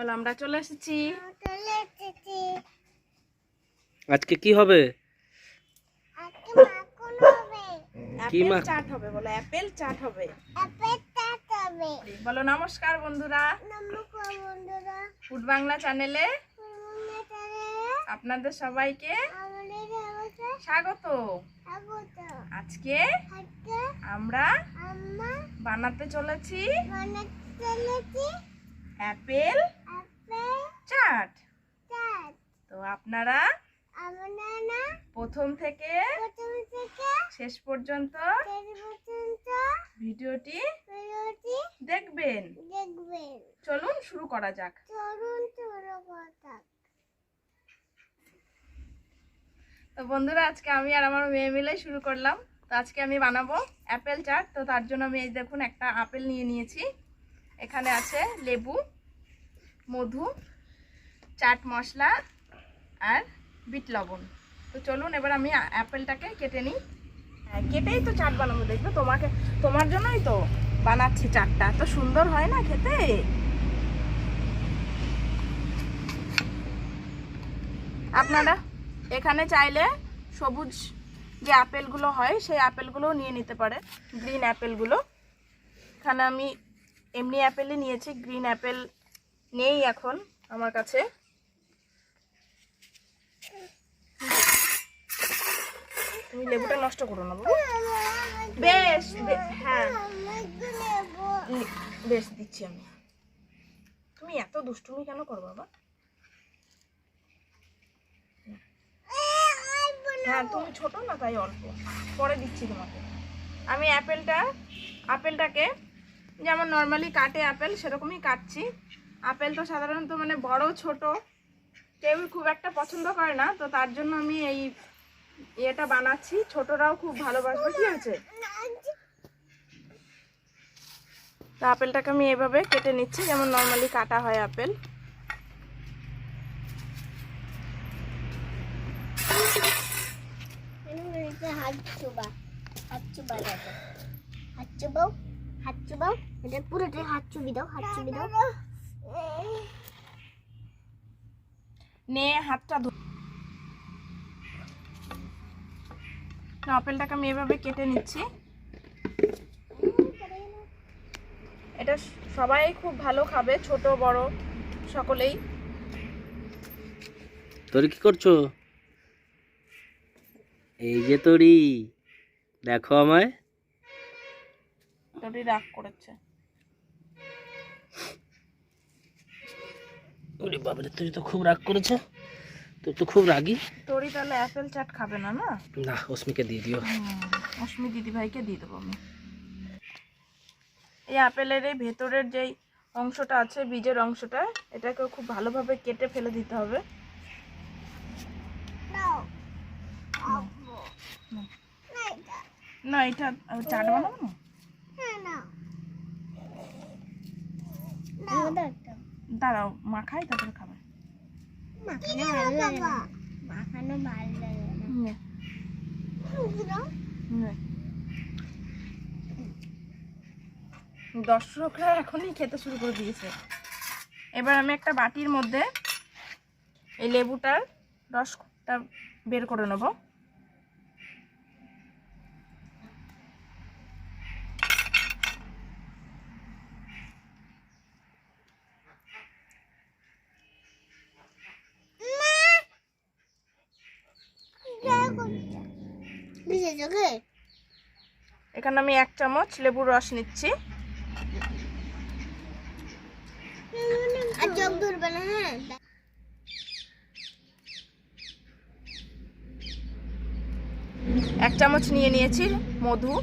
চলো আমরা চলে এসেছি। আজকে কি হবে? অ্যাপেল চাট হবে, বলো অ্যাপেল চাট হবে। বলো নমস্কার বন্ধুরা, ফুড বাংলা চ্যানেলে আপনাদের সবাইকে স্বাগত। আজকে আমরা বানাতে চলেছি অ্যাপেল চাট। তো আপনারা প্রথম থেকে শেষ পর্যন্ত ভিডিওটি দেখবেন। চলুন শুরু করা যাক। তো বন্ধুরা, আজকে আমি আর আমার মেয়ে মিলে শুরু করলাম। তো আজকে আমি বানাবো অ্যাপেল চাট। তো তার জন্য আমি এই দেখুন একটা আপেল নিয়ে নিয়েছি। এখানে আছে লেবু, মধু, চাট মশলা আর বিট লবণ। তো চলুন এবার আমি অ্যাপেলটাকে কেটে নিই। হ্যাঁ, কেটেই তো চাট বানাবো। দেখবে তোমার জন্যই তো বানাচ্ছি চাটটা। এত সুন্দর হয় না খেতে। আপনারা এখানে চাইলে সবুজ যে আপেলগুলো হয় সেই আপেলগুলো নিয়ে নিতে পারে, গ্রিন অ্যাপেলগুলো। এখানে আমি এমনি অ্যাপেলই নিয়েছি, গ্রিন অ্যাপেল নেই এখন আমার কাছে। তুমি লেবুটা নষ্ট করো না বাবু। বেশ, হ্যাঁ বেশ দিচ্ছি আমি। তুমি এত দুষ্টুমি কেন করো বাবা? হ্যাঁ তুমি ছোট না, তাই অল্প পরে দিচ্ছি তোমাকে। আমি আপেলটাকে যেমন নর্মালি কাটে আপেল, সেরকমই কাটছি। আপেল তো সাধারণত মানে বড় ছোট কেউ খুব একটা পছন্দ করে না, তো তার জন্য আমি এই এটা বানাচ্ছি। ছোটরাও খুব ভালোবাসবে। কি হয়েছে? তো আপেলটাকে আমি এভাবে কেটে নিচ্ছি যেমন নর্মালি কাটা হয় আপেল। নে হাতটা আপেলটাকে আমি এভাবে কেটে নিচ্ছি। এটা সবাই খুব ভালো খাবে, ছোট বড় সকলেই। তোর কি করছো? এই যে তোরি, দেখো আমায়। তোরই রাগ করেছে। ওরে বাবারে, তুই তো খুব রাগ করেছে। তুই তো খুব রাগী। তোরই তাহলে অ্যাপেল চাট খাবে না? না না, অস্মিকে দিয়ে দিও। অস্মি দিদি ভাইকে দিয়ে দেবো আমি। এই আপেলের এই ভেতরের যেই অংশটা আছে, বীজের অংশটা, এটাকেও খুব ভালোভাবে কেটে ফেলে দিতে হবে। না এটা চাট বানাবো না। দাঁড়াও মাখাই, তারপরে খাবে। দর্শকরা এখনই খেতে শুরু করে দিয়েছে। এবার আমি একটা বাটির মধ্যে এই লেবুটার রসটা বের করে নেব। এখানে আমি 1 চামচ লেবুর রস নিচ্ছি। এক চামচ নিয়ে নিয়েছি মধু।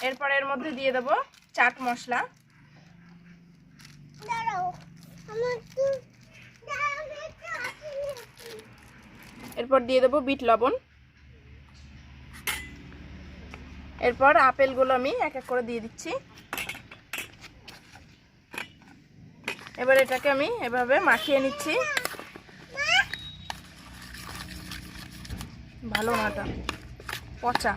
এরপর এর মধ্যে দিয়ে দেব চাট মশলা। এরপর দিয়ে দেব বিট লবণ। এরপর আপেলগুলো আমি এক এক করে দিয়ে দিচ্ছি। এবার এটাকে আমি এভাবে মাখিয়ে নিচ্ছি। ভালো না, এটা পচা।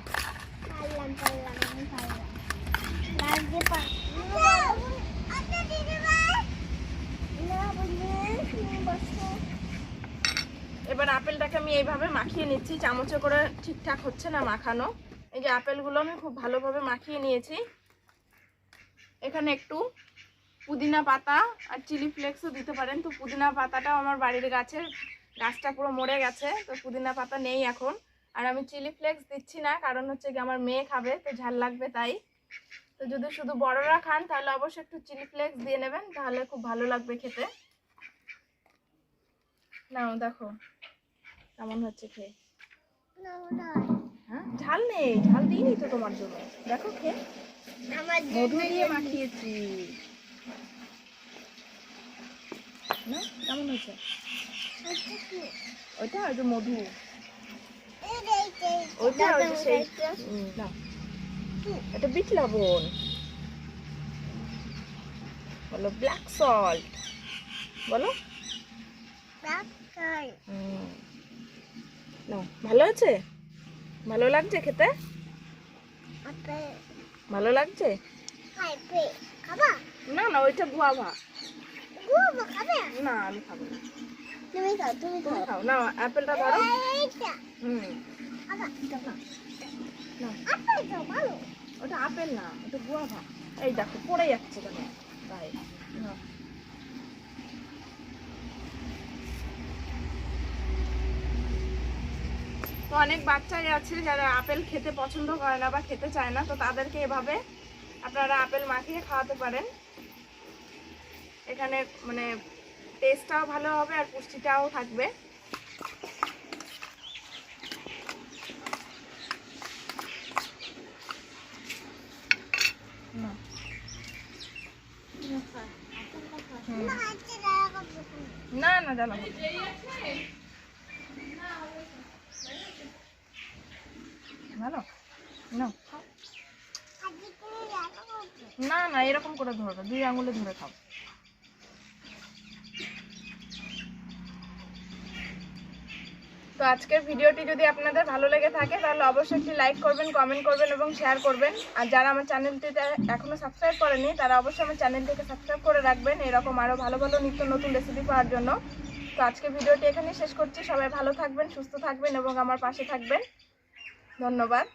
এবার আপেলটাকে আমি এইভাবে মাখিয়ে নিচ্ছি, চামচে করে ঠিকঠাক হচ্ছে না মাখানো। এই যে আপেলগুলো আমি খুব ভালোভাবে মাখিয়ে নিয়েছি। এখানে একটু পুদিনা পাতা আর চিলি ফ্লেক্সও দিতে পারেন। তো পুদিনা পাতাটাও আমার বাড়ির গাছটা পুরো মরে গেছে, তো পুদিনা পাতা নেই এখন। আর আমি চিলি ফ্লেক্স দিচ্ছি না, কারণ হচ্ছে কি আমার মেয়ে খাবে, তো ঝাল লাগবে তাই। তো যদি শুধু বড়রা খান তাহলে অবশ্যই একটু চিলি ফ্লেক্স দিয়ে নেবেন, তাহলে খুব ভালো লাগবে খেতে। নাও দেখো কেমন হচ্ছে খেয়ে। হ্যাঁ, ঝাল নেই, ঝাল দিইনি তো তোমার জন্য। দেখো খেয়ে, মধু দিয়ে মাখিয়েছি না, কেমন হয়েছে? ওইটা ওই যে মধু, ওইটা ওই যে সেই না, এটা বিট লবণ, বলো ব্ল্যাক সল্ট, বলো না। ভালো আছে? ভালো লাগছে খেতে? ভালো লাগছে? না না, ওইটা গুয়াভা। না আমি খাবো না। তুমি খাও না, অ্যাপেলটা ধরো। ওটা আপেল না, ওটা গুয়াভা। এই দেখো পড়ে যাচ্ছে কেন তাই। তো অনেক বাচ্চাই আছে যারা আপেল খেতে পছন্দ করে না বা খেতে চায় না, তো তাদেরকে এভাবে আপনারা আপেল মাখিয়ে খাওয়াতে পারেন। এখানে মানে টেস্টটাও ভালো হবে আর পুষ্টিটাও থাকবে। না না জানো ভালো না না, এরকম করে ধরবে, 2 আঙুলে ধরে খাও। তো আজকের ভিডিওটি যদি আপনাদের ভালো লেগে থাকে তাহলে অবশ্যই একটি লাইক করবেন, কমেন্ট করবেন এবং শেয়ার করবেন। আর যারা আমার চ্যানেলটিতে এখনো সাবস্ক্রাইব করেনি তারা অবশ্যই আমার চ্যানেলটিকে সাবস্ক্রাইব করে রাখবেন, এরকম আরও ভালো ভালো নিত্য নতুন রেসিপি পাওয়ার জন্য। তো আজকের ভিডিওটি এখানেই শেষ করছি। সবাই ভালো থাকবেন, সুস্থ থাকবেন এবং আমার পাশে থাকবেন। ধন্যবাদ।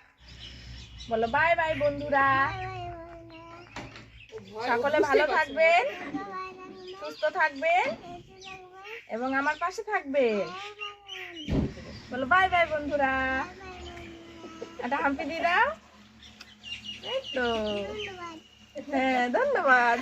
বলো বাই বাই বন্ধুরা, সকলে ভালো থাকবেন, সুস্থ থাকবেন এবং আমার পাশে থাকবেন। বলো বাই বাই বন্ধুরা, একটা হাম্পি দিয়ে দাও। এই তো, হ্যাঁ ধন্যবাদ।